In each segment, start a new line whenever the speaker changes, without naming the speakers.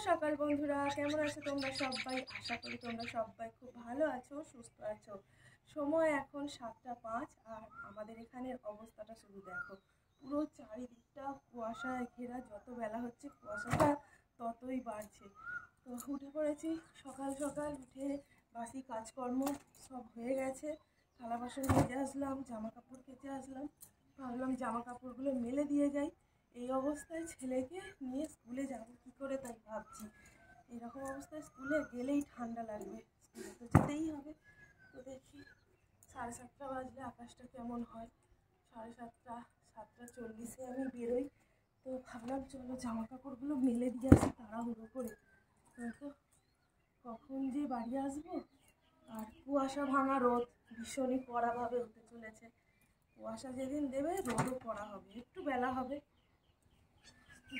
সকাল বন্ধুরা, কেমন আছো তোমরা সবাই? আশা করি তোমরা সবাই খুব ভালো আছো, সুস্থ আছো। সময় এখন 7টা 5 আর আমাদের এখানের অবস্থাটা শুধু দেখো, পুরো চারিদিকটা কুয়াশায় ঘেরা। যত বেলা হচ্ছে কুয়াশাটা ততই বাড়ছে। তো উঠে পড়েছি সকাল সকাল, উঠে বাসি কাজকর্ম সব হয়ে গেছে। থালা বাসন মেজে আসলাম, জামা কাপড় কেচে আসলাম। ভাবলাম জামা কাপড়গুলো মেলে দিয়ে যাই। এই অবস্থায় ছেলেকে নিয়ে স্কুলে যাব কি করে তাই ভাবছি। এরকম অবস্থায় স্কুলে গেলেই ঠান্ডা লাগবে, স্কুলে তো যেতেই হবে। তো দেখি 7:30 বাজলে আকাশটা কেমন হয়। 7:30, 7:40 আমি বেরোই। তো ভাবলাম চলো জামা কাপড়গুলো মেলে দিয়ে আসি তাড়াহুড়ো করে, তো কখন যে বাড়ি আসবো। আর কুয়াশা ভাঙা রোদ ভীষণই কড়াভাবে হতে চলেছে। কুয়াশা যেদিন দেবে রোদও কড়া হবে, একটু বেলা হবে।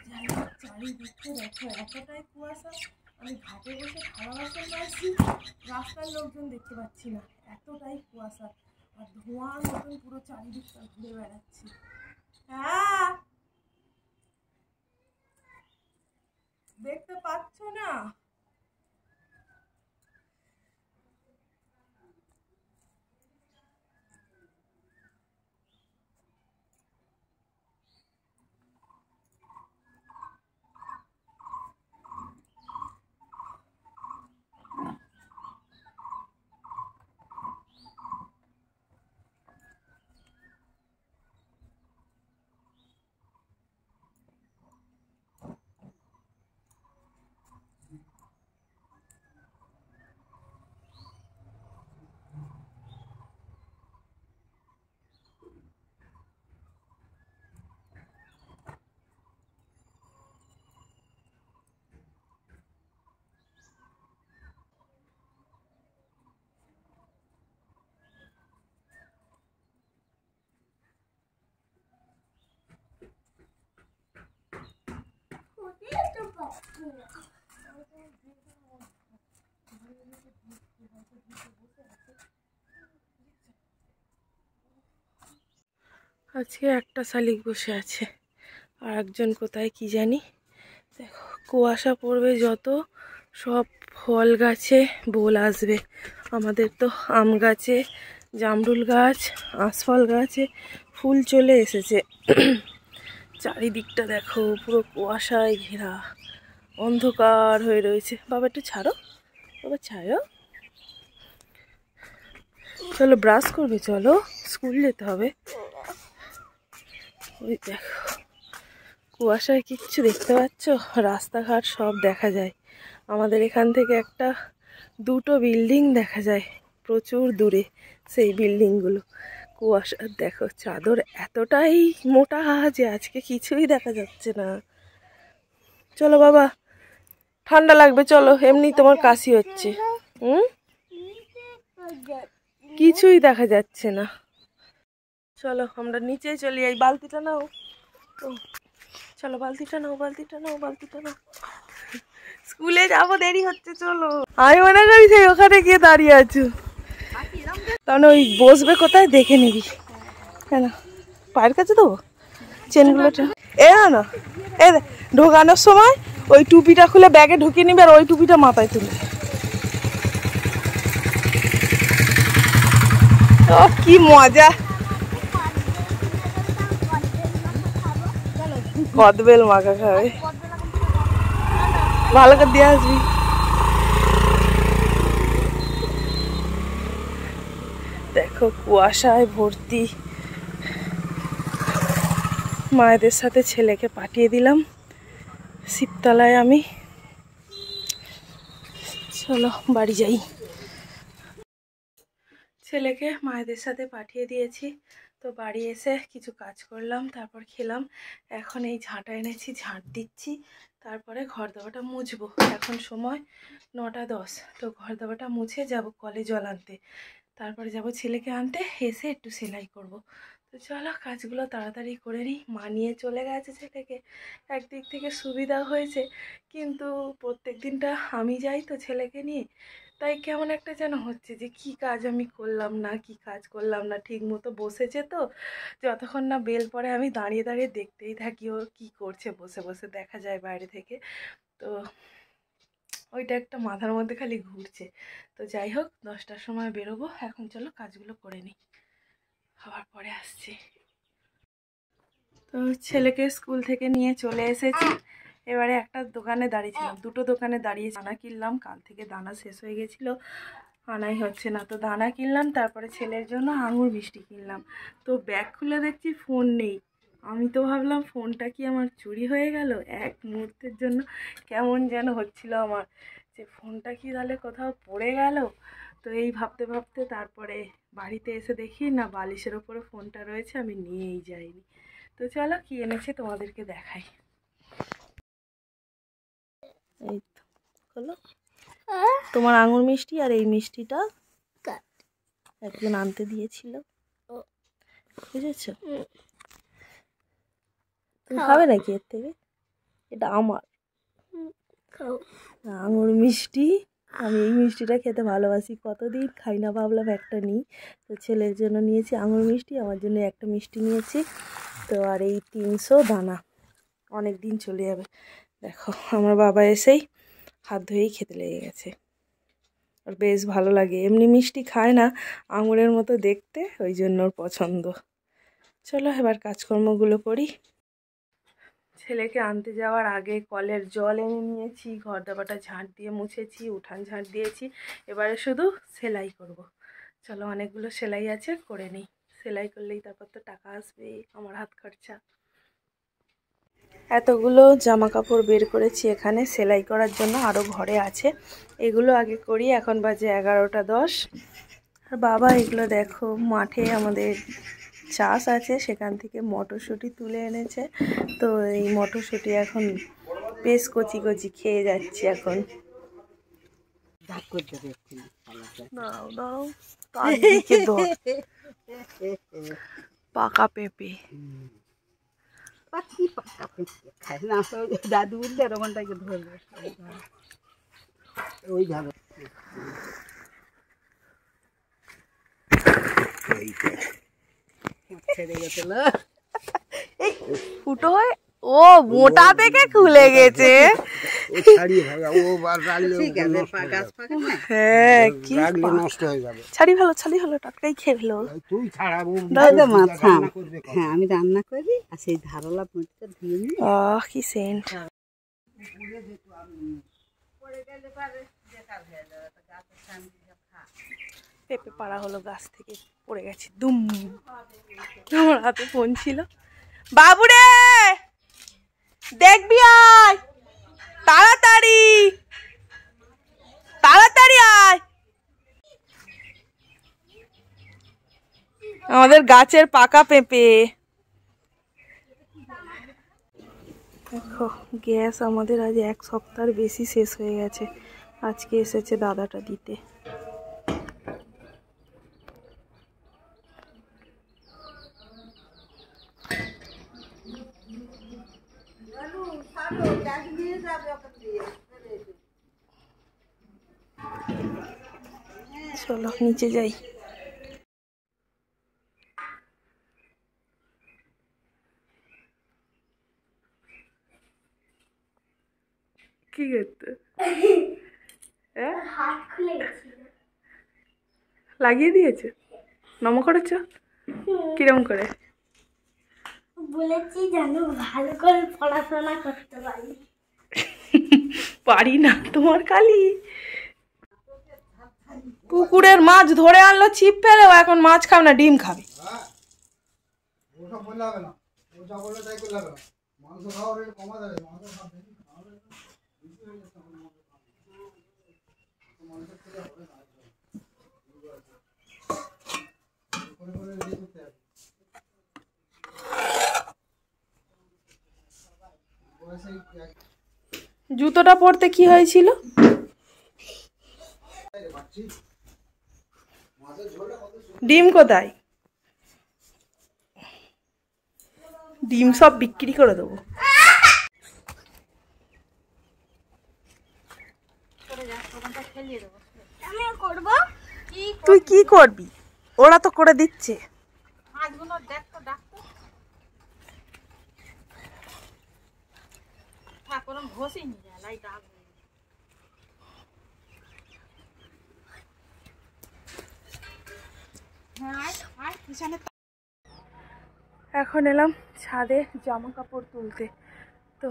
যাই হোক, চারিদিকে দেখো এতটাই কুয়াশা। আমি ঘাটে বসে থালা বাসন মাজছি, রাস্তার লোকজন দেখতে পাচ্ছি না, এতটাই কুয়াশা। আর ধোঁয়ার মতন পুরো চারিদিকটা ঘুরে বেড়াচ্ছি। হ্যাঁ, দেখতে পাচ্ছ না? আজকে একটা শালিক বসে আছে, আর একজন কোথায় কি জানি। দেখো কুয়াশা পড়বে যত, সব ফল গাছে বোল আসবে। আমাদের তো আম গাছে, জামরুল গাছ, আঁশফল গাছে ফুল চলে এসেছে। চারিদিকটা দেখো পুরো কুয়াশায় ঘেরা, অন্ধকার হয়ে রয়েছে। বাবা একটু ছাড়ো, বাবা ছাড়ো। চলো ব্রাশ করবে, চলো স্কুল যেতে হবে। ওই দেখো কুয়াশায় কিচ্ছু দেখতে পাচ্ছ? রাস্তাঘাট সব দেখা যায়। আমাদের এখান থেকে দুটো বিল্ডিং দেখা যায় প্রচুর দূরে, সেই বিল্ডিংগুলো। কুয়াশা দেখো, চাদর এতটাই মোটা যে আজকে কিছুই দেখা যাচ্ছে না। চলো বাবা, ঠান্ডা লাগবে, চলো। এমনি তোমার কাশি হচ্ছে। কিছুই দেখা যাচ্ছে না। চলো আমরা নিচে চলি। এই বালতিটা নাও, চলো বালতিটা নাও, বালতিটা নাও, বালতিটা নাও। স্কুলে যাবো, দেরি হচ্ছে, চলো। আমি মনে করি সেই ওখানে গিয়ে দাঁড়িয়ে আছো, তাহলে ওই বসবে কোথায় দেখে নিবি। কেন পায়ের কাছে দেবো চেনগুলো? এ না, এ ঢোকানোর সময় ওই টুপিটা খুলে ব্যাগে ঢুকিয়ে নিবি, আর ওই টুপিটা মাথায় তুলবি। ও কি মজা! কদবেল মাখা খাবে, ভালো করে দিয়ে আসবি। দেখো কুয়াশায় ভর্তি। মায়েদের সাথে ছেলেকে পাঠিয়ে দিলাম শিবতলায়। আমি চলো বাড়ি যাই। ছেলেকে মায়েদের সাথে পাঠিয়ে দিয়েছি। তো বাড়ি এসে কিছু কাজ করলাম, তারপর খেলাম। এখন এই ঝাঁটা এনেছি, ঝাঁট দিচ্ছি। তারপরে ঘর দাবাটা মুছবো। এখন সময় 9টা 10। তো ঘর দাবাটা মুছে যাব কলে জল আনতে। তারপরে যাব ছেলেকে আনতে, এসে একটু সেলাই করব। তো চলো কাজগুলো তাড়াতাড়ি করে নিই। মা নিয়ে চলে গেছে ছেলেকে, একদিক থেকে সুবিধা হয়েছে। কিন্তু প্রত্যেক দিনটা আমি যাই তো ছেলেকে নিয়ে, তাই কেমন একটা যেন হচ্ছে যে কি কাজ আমি করলাম না, কি কাজ করলাম না। ঠিক মতো বসেছে তো, যতক্ষণ না বেল পড়ে আমি দাঁড়িয়ে দাঁড়িয়ে দেখতেই থাকি ও কি করছে। বসে বসে দেখা যায় বাইরে থেকে। তো ওইটা একটা মাথার মধ্যে খালি ঘুরছে। তো যাই হোক, 10টার সময় বেরোবো। এখন চলো কাজগুলো করে নিই, খাবার পরে আসছি। তো ছেলেকে স্কুল থেকে নিয়ে চলে এসেছি। এবারে একটা দোকানে দাঁড়িয়েছিলাম, দুটো দোকানে দাঁড়িয়ে দানা কিনলাম। কাল থেকে দানা শেষ হয়ে গেছিলো, আনাই হচ্ছে না। তো দানা কিনলাম, তারপরে ছেলের জন্য আঙুর মিষ্টি কিনলাম। তো ব্যাগ খুলে দেখছি ফোন নেই। আমি তো ভাবলাম ফোনটা কি আমার চুরি হয়ে গেল। এক মুহূর্তের জন্য কেমন যেন হচ্ছিল আমার, যে ফোনটা কি তাহলে কোথাও পড়ে গেল। তো এই ভাবতে ভাবতে তারপরে বাড়িতে এসে দেখি না, বালিশের ওপরে ফোনটা রয়েছে, আমি নিয়েই যাইনি। তো চলো কি এনেছে তোমাদেরকে দেখাই। এই তো হলো তোমার আঙুর মিষ্টি, আর এই মিষ্টিটা একজন আনতে দিয়েছিল, বুঝেছো? তুমি খাবে নাকি এর থেকে? এটা আমার আঙুর মিষ্টি। আমি এই মিষ্টিটা খেতে ভালোবাসি, কতদিন খাই না, ভাবলাম একটা নিই। তো ছেলের জন্য নিয়েছি আঙুর মিষ্টি, আমার জন্য একটা মিষ্টি নিয়েছি। তো আর এই 300 দানা, অনেক দিন চলে যাবে। দেখো আমার বাবা এসেই হাত ধুয়েই খেতে লেগে গেছে। আর বেশ ভালো লাগে, এমনি মিষ্টি খায় না, আঙুরের মতো দেখতে, ওই জন্য ওর পছন্দ। চলো এবার কাজকর্মগুলো করি। ছেলেকে আনতে যাওয়ার আগে কলের জল এনে নিয়েছি, ঘর দাবাটা ঝাঁট দিয়ে মুছেছি, উঠান ঝাঁট দিয়েছি। এবারে শুধু সেলাই করব। চলো অনেকগুলো সেলাই আছে, করে নিই। সেলাই করলেই তারপর তো টাকা আসবে, আমার হাত খরচা। এতগুলো জামা কাপড় বের করেছি এখানে সেলাই করার জন্য, আরও ঘরে আছে। এগুলো আগে করি, এখন বাজে 11টা 10। আর বাবা এগুলো দেখো, মাঠে আমাদের চাষ আছে, সেখান থেকে মটরশুঁটি তুলে এনেছে। তো এই মটরশুঁটি এখন বেশ কচি কচি খেয়ে যাচ্ছি এখন। পাকা পেঁপে,
দাদু বললে রোমানটাকে ধরবে ওই ঝাড়
ফুটো হয়ে ও মোটা থেকে খুলে গেছে। হ্যাঁ কি ছাড়ি ভালো, ছাড়ি ভালো, টাটকাই খেয়ে ফেলো।
হ্যাঁ আমি রান্না করি, আর সেই ধারলা পুঁটিটা ধুয়ে নিই।
আহ কি সেন্ট। পেঁপে পাড়া হলো, গাছ থেকে পড়ে গেছে দুম। আমার হাতে ফোন ছিল। বাবুরে দেখবি আয়, তাড়াতাড়ি তাড়াতাড়ি আয়। আমাদের গাছের পাকা পেঁপে। দেখো গ্যাস আমাদের আজ 1 সপ্তাহের বেশি শেষ হয়ে গেছে। আজকে এসেছে দাদাটা দিতে। চলো নিচে যাই। কি করতে লাগিয়ে দিয়েছে? নম করেছ কিরম করে?
বলেছি জানো ভালো করে পড়াশোনা করতে পারি।
পারি না তোমার কালি। পুকুরের মাছ ধরে আনলো ছিপ ফেলেও, এখন মাছ খাবে না, ডিম খাবে। জুতোটা পরতে কি হয়েছিল? ডিম কোথায়? ডিম সব বিক্রি করে দেবো। তুই কি করবি? ওরা তো করে দিচ্ছে। এখন এলাম ছাদে জামা কাপড় তুলতে। তো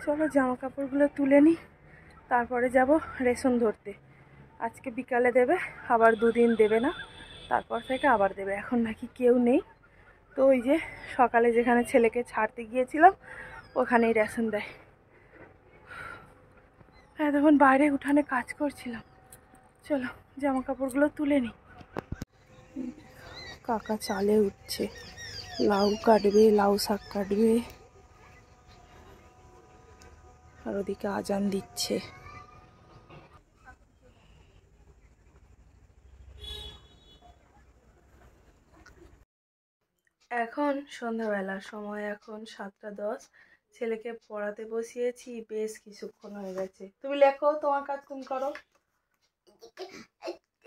চলো জামা কাপড়গুলো তুলে নিই, তারপরে যাব রেশন ধরতে। আজকে বিকালে দেবে, আবার দুদিন দেবে না, তারপর থেকে আবার দেবে। এখন নাকি কেউ নেই, তো ওই যে সকালে যেখানে ছেলেকে ছাড়তে গিয়েছিলাম ওখানেই রেশন দেয়। তখন বাইরে উঠানে কাজ করছিলাম। চলো জামা কাপড়গুলো তুলে নিই। কাকা চালে উঠছে, লাউ কাটবে, লাউ শাক কাটবে, আর ওদিকে আজান দিচ্ছে। এখন সন্ধ্যাবেলা, সময় এখন 7টা 10। ছেলেকে পড়াতে বসিয়েছি, বেশ কিছুক্ষণ হয়ে গেছে। তুমি লেখো, তোমার কাজ তুমি করো।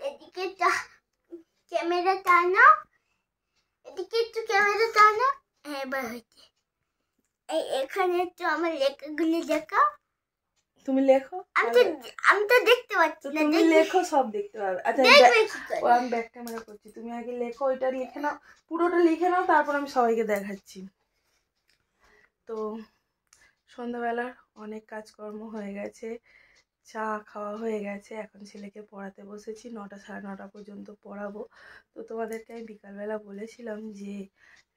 এদিকে ক্যামেরা টানো, এদিকে একটু ক্যামেরা টানো। হ্যাঁ, এবার হয়েছে। এখানে একটু আমার লেখাগুলো লেখো।
তুমি লেখো।
আমি তো দেখতে পাচ্ছি না।
তুমি লেখো, সব দেখতে পাবে। আচ্ছা আমি ব্যাক ক্যামেরা করছি, তুমি আগে লেখো, ওইটা লিখে নাও, পুরোটা লিখে নাও, তারপর আমি সবাইকে দেখাচ্ছি। তো সন্ধ্যাবেলার অনেক কাজকর্ম হয়ে গেছে, চা খাওয়া হয়ে গেছে। এখন ছেলেকে পড়াতে বসেছি, 9টা 9:30 পর্যন্ত পড়াবো। তো তোমাদেরকে আমি বিকালবেলা বলেছিলাম যে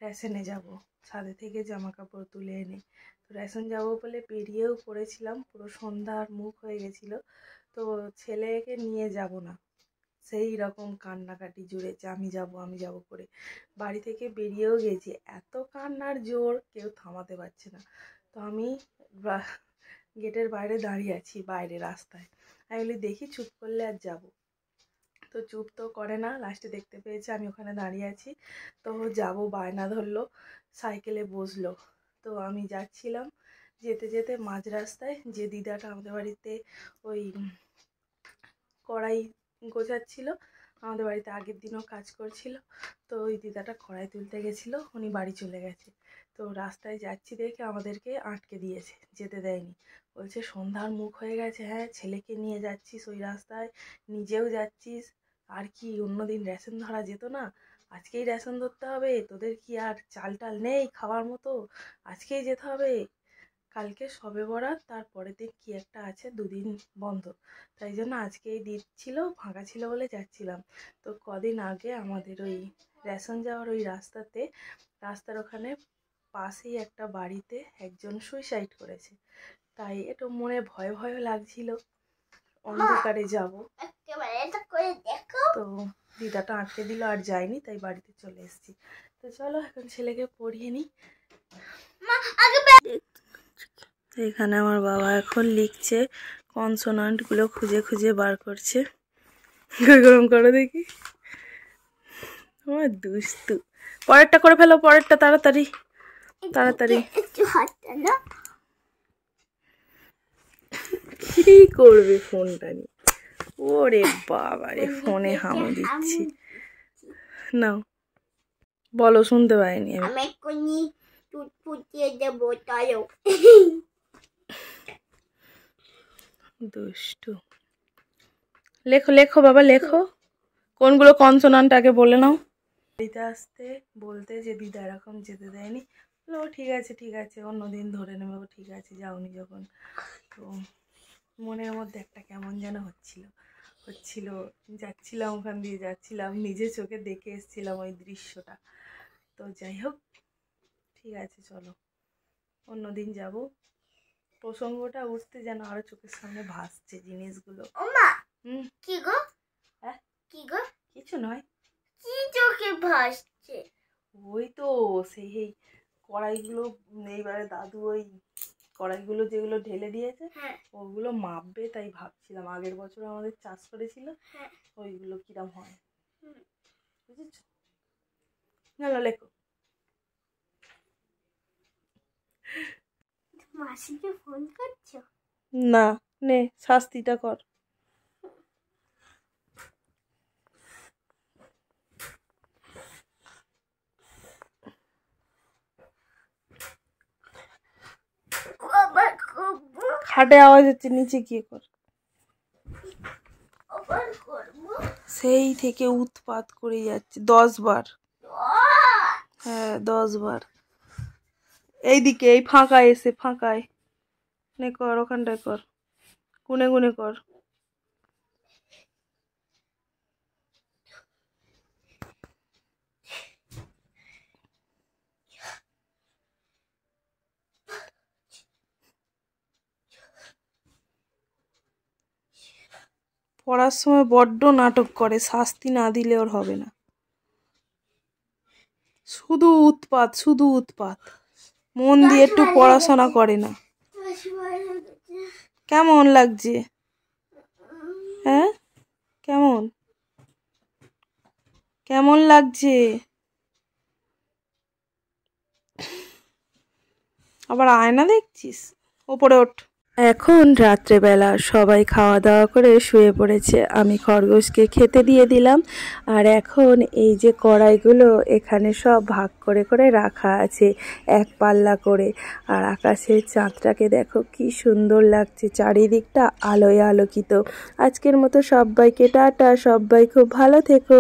রেশনে যাব, ছাদে থেকে জামা কাপড় তুলে এনে। তো রেশন যাব বলে বেরিয়েও পড়েছিলাম, পুরো সন্ধ্যার মুখ হয়ে গেছিলো। তো ছেলেকে নিয়ে যাব না, সেই রকম কান্নাকাটি জুড়েছে আমি যাব করে। বাড়ি থেকে বেরিয়েও গেছি, এত কান্নার জোর কেউ থামাতে পারছে না। তো আমি গেটের বাইরে দাঁড়িয়ে আছি, বাইরে রাস্তায়। আমি বলি দেখি চুপ করলে আর যাব। তো চুপ তো করে না, লাস্টে দেখতে পেয়েছে আমি ওখানে দাঁড়িয়ে আছি। তো যাব বায়না ধরলো, সাইকেলে বসলো। তো আমি যাচ্ছিলাম, যেতে যেতে মাঝ রাস্তায় যে দিদাটা আমাদের বাড়িতে ওই কড়াই গোছাচ্ছিল, আমাদের বাড়িতে আগের দিনও কাজ করছিল, তো ওই দিদাটা কড়াই তুলতে গেছিলো, উনি বাড়ি চলে গেছে। তো রাস্তায় যাচ্ছি দেখে আমাদেরকে আটকে দিয়েছে, যেতে দেয়নি। বলছে সন্ধ্যার মুখ হয়ে গেছে, হ্যাঁ ছেলেকে নিয়ে যাচ্ছিস ওই রাস্তায়, নিজেও যাচ্ছিস, আর কি অন্যদিন রেশন ধরা যেত না, আজকেই রেশন ধরতে হবে? তোদের কি আর চাল টাল নেই খাওয়ার মতো? আজকেই যেতে হবে। কালকে সবে বরাত, তারপরের দিন কি একটা আছে, দুদিন বন্ধ, তাই জন্য আজকেই দিচ্ছিল, ফাঁকা ছিল বলে যাচ্ছিলাম। তো কদিন আগে আমাদের ওই রেশন যাওয়ার ওই রাস্তার ওখানে পাশেই একটা বাড়িতে একজন সুইসাইড করেছে, তাই একটু মনে ভয় ভয় লাগছিল, অন্ধকারে যাব। তো দিদাটা আটকে দিল, আর যায়নি, তাই বাড়িতে চলে এসেছি। তো চলো এখন ছেলেকে পড়িয়ে নিই। এখানে আমার বাবা এখন লিখছে, কনসোনান্টগুলো খুঁজে খুঁজে বার করছে। গরম করো দেখি, আমার দুষ্টু। পরেরটা করে ফেলো, পরেরটা তাড়াতাড়ি তাড়াতাড়ি। কি করবে ফোনটা নিয়ে? ওরে বাবা রে, ফোনে হামু দিচ্ছি। নাও বলো, শুনতে পাইনি আমি। দুষ্টু। লেখো লেখো বাবা লেখো, কোনগুলো কনসোনান্ট আগে বলে নাও। বাড়িতে আসতে বলতে যে দিদা এরকম যেতে দেয়নি, ও ঠিক আছে ঠিক আছে, অন্যদিন ধরে নেবে, ও ঠিক আছে যাওনি যখন। তো মনের মধ্যে একটা কেমন যেন হচ্ছিল, যাচ্ছিলাম, ওখান দিয়ে যাচ্ছিলাম, নিজে চোখে দেখে এসেছিলাম ওই দৃশ্যটা। তো যাই হোক, ঠিক আছে চলো অন্যদিন যাব। প্রসঙ্গটা উঠতে যেন আরো চোখের সামনে ভাসছে জিনিসগুলো।
কি গো?
হ্যাঁ
কি গো?
কিছু নয়।
কি চোখে ভাসছে?
ওই তো সেই কড়াইগুলো, এইবারে দাদু ওই কড়াইগুলো যেগুলো ঢেলে দিয়েছে, ওগুলো মাপবে, তাই ভাবছিলাম আগের বছর আমাদের চাষ করেছিল, ওইগুলো কিরম হয়, বুঝেছো? চলো লেখো।
মাসিকে ফোন করছো?
না, নে শাস্তিটা কর। খাটে আওয়াজ হচ্ছে, নিচে গিয়ে কর।
কতবার করবো?
সেই থেকে উৎপাত করে যাচ্ছে 10 বার। হ্যাঁ 10 বার। এইদিকে এই ফাঁকায় এসে ফাঁকায় নে কর, ওখানটায় কর, গুনে গুনে কর। পড়ার সময় বড্ড নাটক করে, শাস্তি না দিলে ওর হবে না। শুধু উৎপাত, শুধু উৎপাত, মন দিয়ে একটু পড়াশোনা করে না। কেমন লাগছে? হ্যাঁ কেমন কেমন লাগছে? আবার আয়না দেখছিস? ওপরে ওঠ। এখন রাত্রেবেলা সবাই খাওয়া দাওয়া করে শুয়ে পড়েছে, আমি খরগোশকে খেতে দিয়ে দিলাম। আর এখন এই যে কড়াইগুলো এখানে সব ভাগ করে করে রাখা আছে এক পাল্লা করে। আর আকাশের চাঁদটাকে দেখো কি সুন্দর লাগছে, চারিদিকটা আলোয় আলোকিত। আজকের মতো সবাইকে টাটা, সবাই খুব ভালো থেকো।